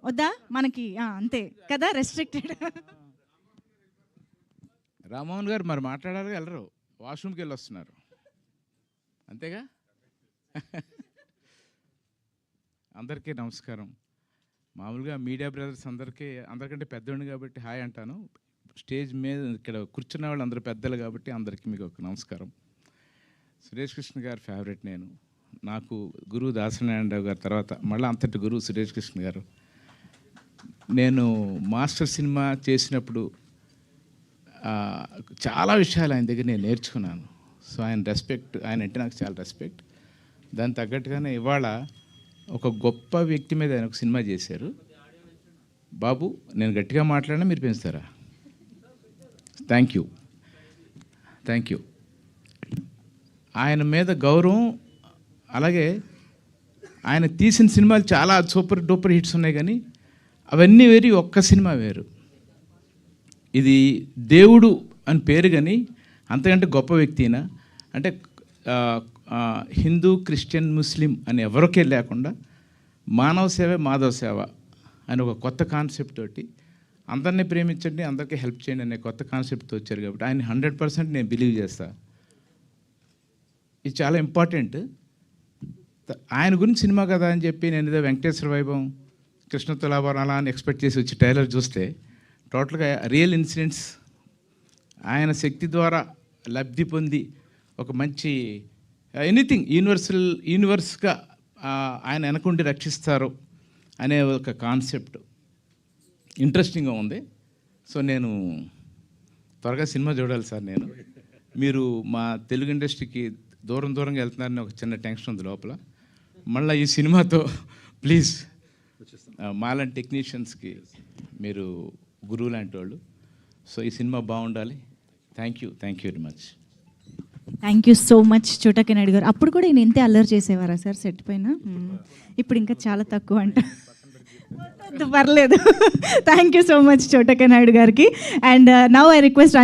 వద్దా మనకి అంతే కదా, రెస్ట్రిక్టెడ్. రామ్మోహన్ గారు మరి మాట్లాడాలి, వెళ్ళరు, వాష్రూమ్కి వెళ్ళి వస్తున్నారు అంతేగా. అందరికీ నమస్కారం. మామూలుగా మీడియా బ్రదర్స్ అందరికంటే పెద్దోడిని కాబట్టి హాయ్ అంటాను. స్టేజ్ మీద ఇక్కడ కూర్చున్న వాళ్ళు అందరూ పెద్దలు కాబట్టి అందరికీ మీకు ఒక నమస్కారం. సురేష్ కృష్ణ గారు ఫేవరెట్ నేను. నాకు గురువు దాసనారాయణరావు గారి తర్వాత మళ్ళీ అంతటి గురువు సురేష్ కృష్ణ గారు. నేను మాస్టర్ సినిమా చేసినప్పుడు చాలా విషయాలు ఆయన దగ్గర నేను నేర్చుకున్నాను. సో ఆయన అంటే నాకు చాలా రెస్పెక్ట్. దాని తగ్గట్టుగానే ఇవాళ ఒక గొప్ప వ్యక్తి మీద ఆయన ఒక సినిమా చేశారు. బాబు నేను గట్టిగా మాట్లాడినా మీరు పెంచుతారా? Thank you. ఆయన మీద గౌరవం. అలాగే ఆయన తీసిన సినిమాలు చాలా సూపర్ డూపర్ హిట్స్ ఉన్నాయి, కానీ అవన్నీ వేరు, ఒక్క సినిమా వేరు. ఇది దేవుడు అని పేరు, కానీ అంతకంటే గొప్ప వ్యక్తినా అంటే హిందూ, క్రిస్టియన్, ముస్లిం అని ఎవరికే లేకుండా మానవ సేవే మాధవ సేవ అని ఒక కొత్త కాన్సెప్ట్ తోటి అందరినీ ప్రేమించండి, అందరికీ హెల్ప్ చేయండి అనే కొత్త కాన్సెప్ట్తో వచ్చారు. కాబట్టి ఆయన 100% నేను బిలీవ్ చేస్తా. ఇది చాలా ఇంపార్టెంట్. ఆయన గురించి సినిమా కదా అని చెప్పి నేను ఏదో వెంకటేశ్వర వైభవం, కృష్ణ తులాభారం అలా అని ఎక్స్పెక్ట్ చేసి వచ్చి ట్రైలర్ చూస్తే టోటల్గా రియల్ ఇన్సిడెంట్స్, ఆయన శక్తి ద్వారా లబ్ధి పొంది ఒక మంచి ఎనీథింగ్ యూనివర్స్గా ఆయన వెనకుండి రక్షిస్తారు అనే ఒక కాన్సెప్ట్ ఇంట్రెస్టింగ్గా ఉంది. సో నేను త్వరగా సినిమా చూడాలి సార్. మీరు మా తెలుగు ఇండస్ట్రీకి దూరంగా వెళ్తున్నారని ఒక చిన్న టెన్షన్ ఉంది లోపల. మళ్ళీ ఈ సినిమాతో ప్లీజ్ మాలాంటి టెక్నీషియన్స్కి మీరు గురువు లాంటి వాళ్ళు. సో ఈ సినిమా బాగుండాలి. Thank you very much. Thank you so much చోటా నాయుడు గారు. అప్పుడు కూడా ఈయన ఇంతే అల్లరి చేసేవారా సార్ సెట్ పైన? ఇప్పుడు ఇంకా చాలా తక్కువ అంట. పర్లేదు. థ్యాంక్ యూ సో మచ్ చోటా నాయుడు గారికి. And now I request